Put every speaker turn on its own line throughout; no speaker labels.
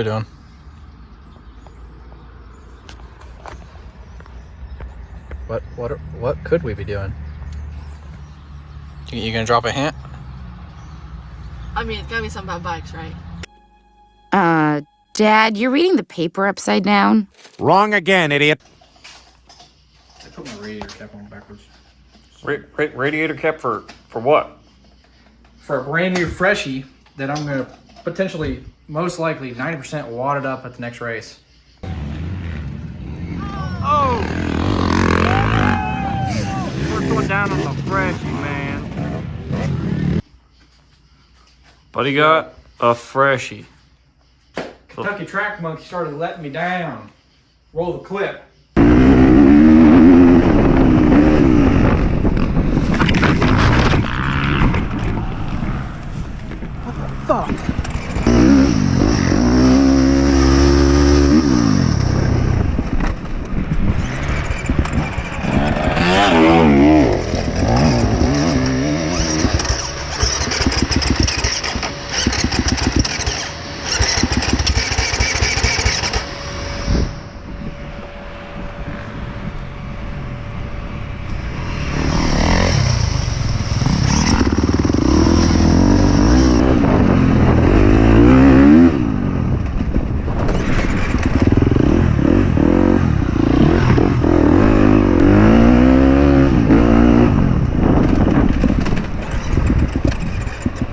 we doing? What could we be doing? You gonna drop a hint?
I mean, it's gotta be something about bikes, right?
Dad, you're reading the paper upside down.
Wrong again, idiot.
I put my radiator cap on backwards.
Radiator cap for what?
For a brand new freshie that I'm gonna potentially, most likely, 90% wad it up at the next race.
Oh! We're going down on the freshie, man. Buddy got a freshie.
Kentucky Track Monkey started letting me down. Roll the clip.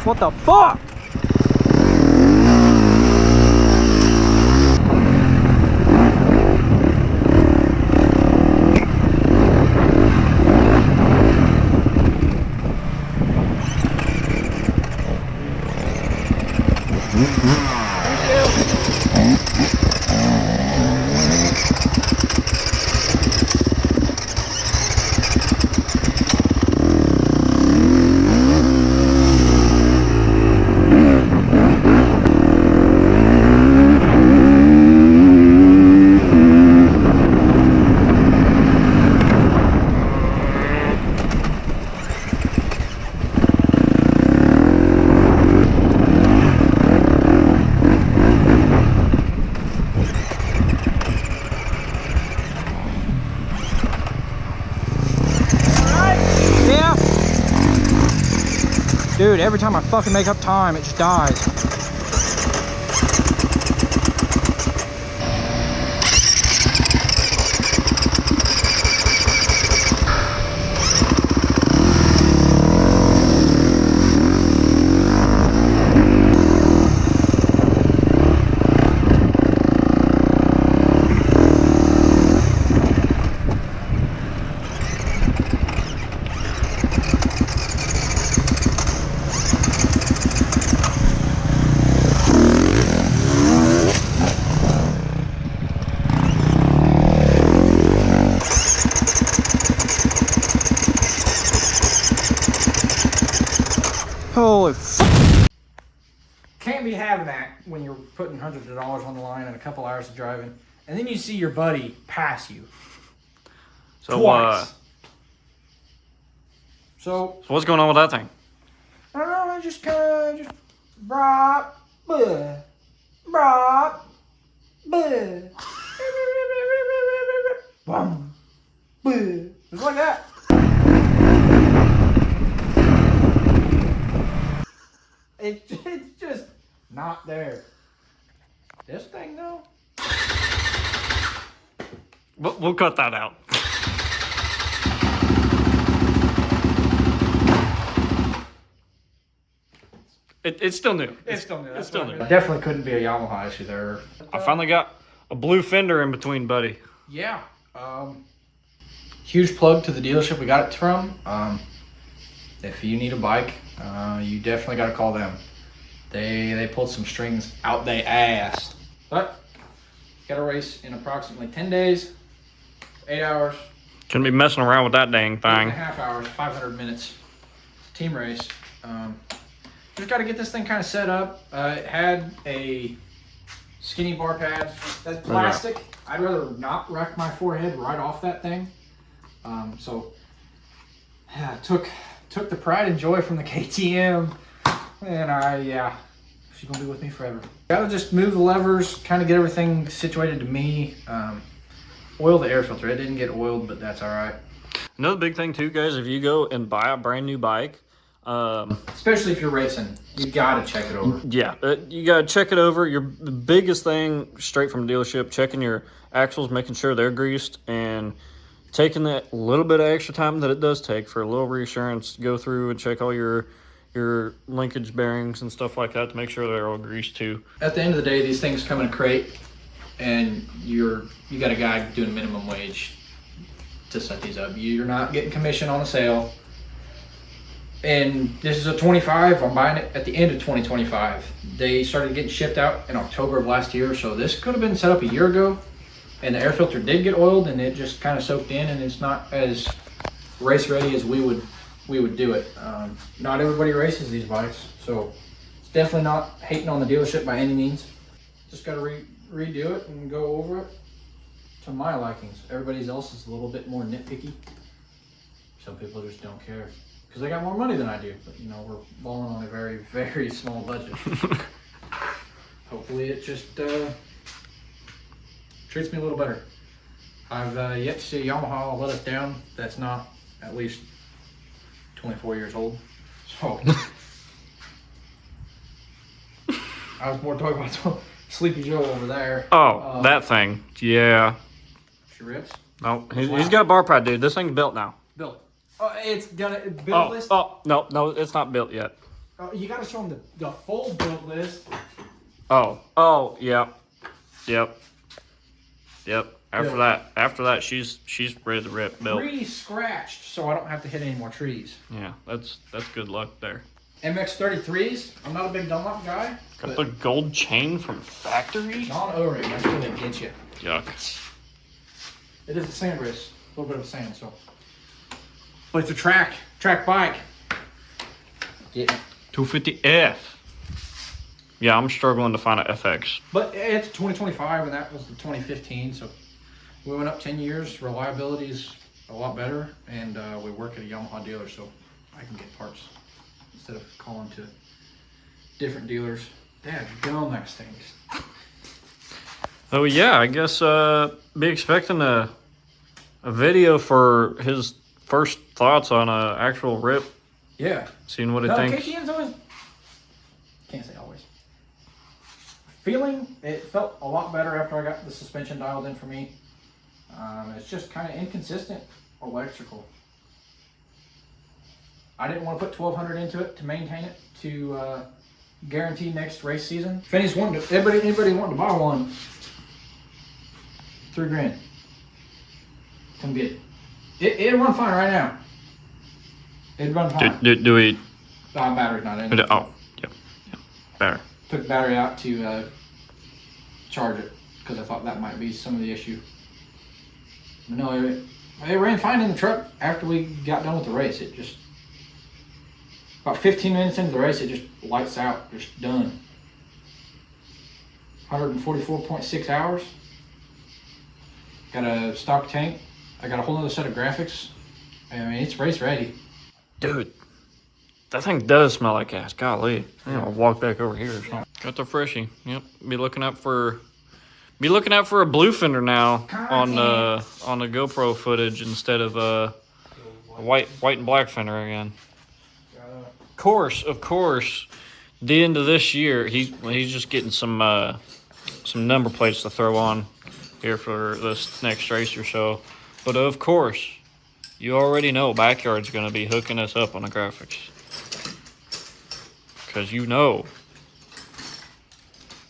What the fuck? What the fuck? Dude, every time I fucking make up time, it just dies. Holy f***. Can't be having that when you're putting hundreds of dollars on the line and a couple hours of driving, and then you see your buddy pass you.
So,
twice. So
what's going on with that thing?
I don't know, I just kind of just brop, buh, brop, buh, bum, buh. Just like that. It's just not there. This thing though?
We'll cut that out. It's still new.
It's still new.
It's still new.
Definitely couldn't be a Yamaha issue there.
I finally got a blue fender in between, buddy.
Yeah. Huge plug to the dealership we got it from. If you need a bike, you definitely got to call them. They pulled some strings out they ass. But got a race in approximately 10 days, 8 hours.
Shouldn't be messing around with that dang thing.
8.5 hours, 500 minutes. Team race. Just got to get this thing kind of set up. It had a skinny bar pad. That's plastic. Yeah. I'd rather not wreck my forehead right off that thing. So yeah, took the pride and joy from the KTM, and I She's gonna be with me forever. Gotta just move the levers, kind of get everything situated to me. Oil the air filter. It didn't get oiled, but that's all right.
Another big thing too, guys, if you go and buy a brand new bike,
especially if you're racing, you gotta check it over.
Yeah, you gotta check it over. The biggest thing straight from the dealership, checking your axles, making sure they're greased, and taking that little bit of extra time that it does take for a little reassurance to go through and check all your linkage bearings and stuff like that to make sure they're all greased too.
At the end of the day, these things come in a crate, and you got a guy doing minimum wage to set these up. You're not getting commission on the sale. And this is a 25. I'm buying it at the end of 2025. They started getting shipped out in October of last year, so this could have been set up a year ago. And the air filter did get oiled, and it just kind of soaked in, and it's not as race ready as we would do it. Not everybody races these bikes, so it's definitely not hating on the dealership by any means. Just got to redo it and go over it to my likings. Everybody else is a little bit more nitpicky. Some people just don't care because they got more money than I do. But you know, we're balling on a very, very small budget. Hopefully it just treats me a little better. I've yet to see Yamaha let us down. That's not at least 24 years old. So I was more talking about Sleepy Joe over there.
Oh, that thing. Yeah.
She rips.
No, he's got a bar pad, dude. This thing's built now.
Built. Oh, it's gonna build list.
Oh, no, it's not built yet.
Oh, you gotta show them the full build list.
Oh, yep. After that, she's ready to rip. Built.
Pre-scratched, so I don't have to hit any more trees.
Yeah, that's good luck there.
MX-33s. I'm not a big Dunlop guy.
Got the gold chain from factory.
Non-O-ring. That's where they get you.
Yuck.
It is a sand race. A little bit of sand, so. But it's a track bike. Get it.
250F. Yeah, I'm struggling to find an FX.
But it's 2025, and that was the 2015, so we went up 10 years. Reliability is a lot better, and we work at a Yamaha dealer, so I can get parts instead of calling to different dealers. Dad, gum that stinks.
Oh yeah, I guess be expecting a video for his first thoughts on a actual rip.
Yeah.
Seeing what he thinks.
KTM's always, can't say always. Feeling, it felt a lot better after I got the suspension dialed in for me. It's just kind of inconsistent electrical. I didn't want to put $1,200 into it to maintain it to guarantee next race season. If anybody wanting to buy one, $3,000. Come get it. It'll run fine right now. It'd run fine.
Do we?
Battery's not in.
Oh, yep. Better.
Took the battery out to charge it because I thought that might be some of the issue. But no, it ran fine in the truck after we got done with the race. It just, about 15 minutes into the race, it just lights out, just done. 144.6 hours. Got a stock tank. I got a whole other set of graphics. I mean, it's race ready.
Dude, that thing does smell like gas. Golly. I'm gonna walk back over here or something. Got the freshie. Yep. Be looking out for a blue fender now on the GoPro footage instead of a white and black fender again. Of course, the end of this year, he's just getting some number plates to throw on here for this next race or so. But of course, you already know Backyard's going to be hooking us up on the graphics. Because you know.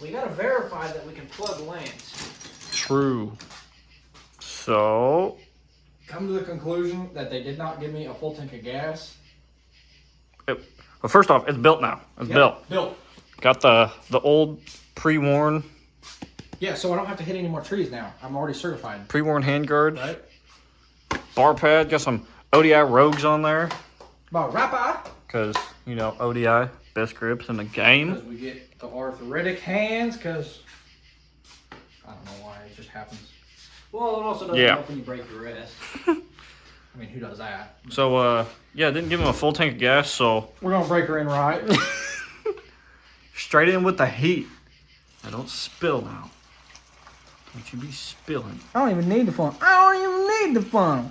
We got to verify that we can plug lanes.
True. So.
Come to the conclusion that they did not give me a full tank of gas.
Well, first off, it's built now. It's built. Got the old pre-worn.
Yeah, so I don't have to hit any more trees now. I'm already certified.
Pre-worn handguards.
Right.
Bar pad. Got some ODI Rogues on there.
About rapper.
Because, you know, ODI, best grips in the game.
Because we get the arthritic hands, because I don't know why, it just happens. Well, it also doesn't help when you break your wrist. I mean, who does that?
So, yeah, didn't give him a full tank of gas, so.
We're going to break her in right.
Straight in with the heat. Now don't spill now. Don't you be spilling.
I don't even need the funnel. I don't even need the funnel.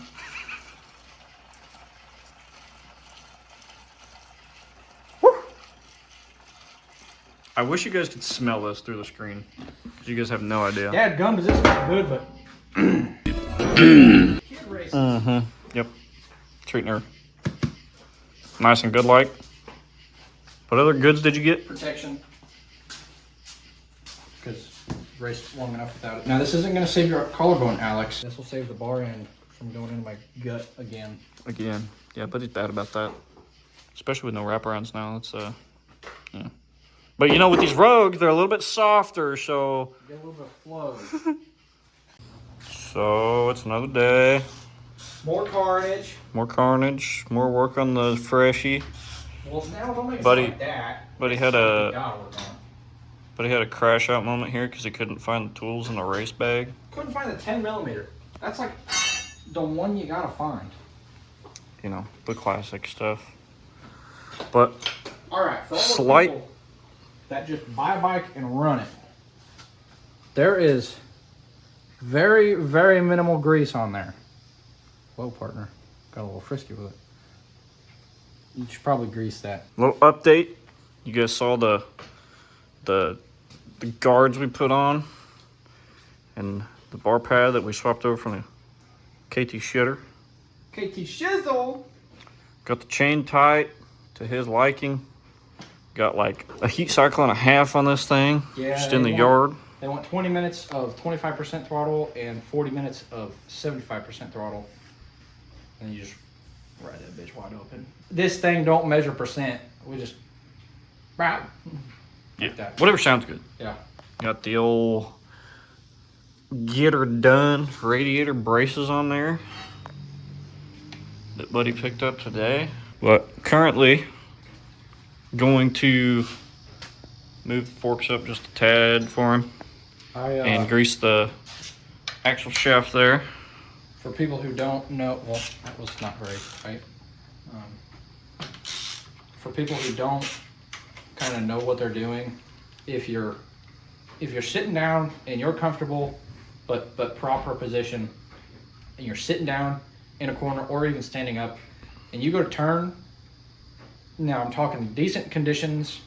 Woo.
I wish you guys could smell this through the screen. Because you guys have no idea.
Dad, gum, does this smell good, but... Kid racing.
Mm-hmm. Yep. Treating her nice and good like. What other goods did you get?
Protection. Because raced long enough without it. Now this isn't going to save your collarbone, Alex. This will save the bar end from going into my gut again.
Again. Yeah, but he's bad about that. Especially with no wraparounds now. It's yeah. But you know, with these Rogues, they're a little bit softer, so...
Get a little bit of flow.
So, it's another day.
More carnage.
More carnage. More work on the freshie.
Well, now don't make it
Buddy-
like that.
But he had
You
a...
gotta work on it.
But he had a crash out moment here because he couldn't find the tools in the race bag.
Couldn't find the 10mm. That's like the one you gotta find.
You know, the classic stuff. But
All right, for all the
Slight-
people that just buy a bike and run it, there is very, very minimal grease on there. Whoa, partner, got a little frisky with it. You should probably grease that.
little update. You guys saw the guards we put on and the bar pad that we swapped over from the KT shitter.
KT Shizzle.
Got the chain tight to his liking. Got like a heat cycle and a half on this thing.
Yeah,
just in
they
the
want-
yard.
They want 20 minutes of 25% throttle and 40 minutes of 75% throttle. And you just ride that bitch wide open. This thing don't measure percent. We just...
Yeah,
like that.
whatever sounds good.
Yeah.
Got the old get her done radiator braces on there that Buddy picked up today. But currently going to move the forks up just a tad for him and grease the axle shaft there.
For people who don't know, well, that was not very tight. For people who don't kind of know what they're doing, if you're sitting down and you're comfortable, but proper position, and you're sitting down in a corner or even standing up, and you go to turn. Now I'm talking decent conditions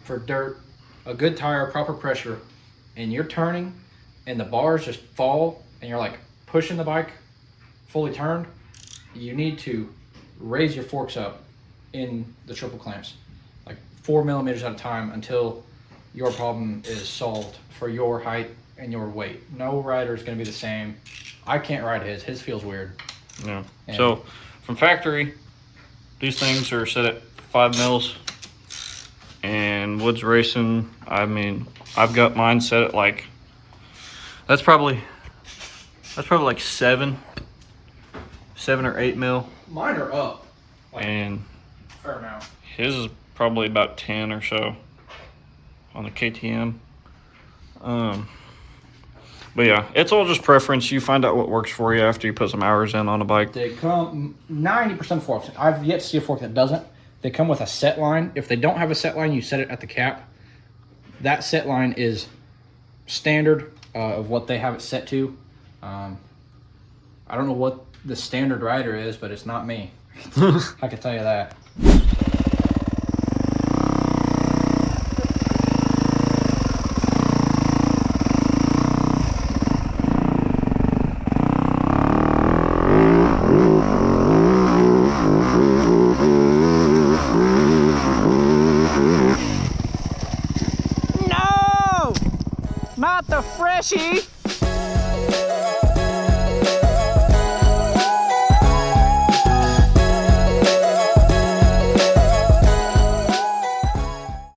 for dirt, a good tire, proper pressure, and you're turning, and the bars just fall, and you're like pushing the bike fully turned. You need to raise your forks up in the triple clamps, like 4mm at a time, until your problem is solved for your height and your weight. No rider is going to be the same. I can't ride his. His feels weird.
Yeah.
And
So from factory, these things are set at 5 mils. And Woods Racing, I mean, I've got mine set at like, that's probably like 7 or 8 mil.
mine are up like
And
a fair amount.
his is probably about 10 or so on the KTM. But yeah, it's all just preference. You find out what works for you after you put some hours in on a bike.
They come 90% forks. I've yet to see a fork that doesn't. They come with a set line. If they don't have a set line, you set it at the cap. That set line is standard of what they have it set to. I don't know what the standard rider is, but it's not me. I can tell you that.
No! Not the freshie!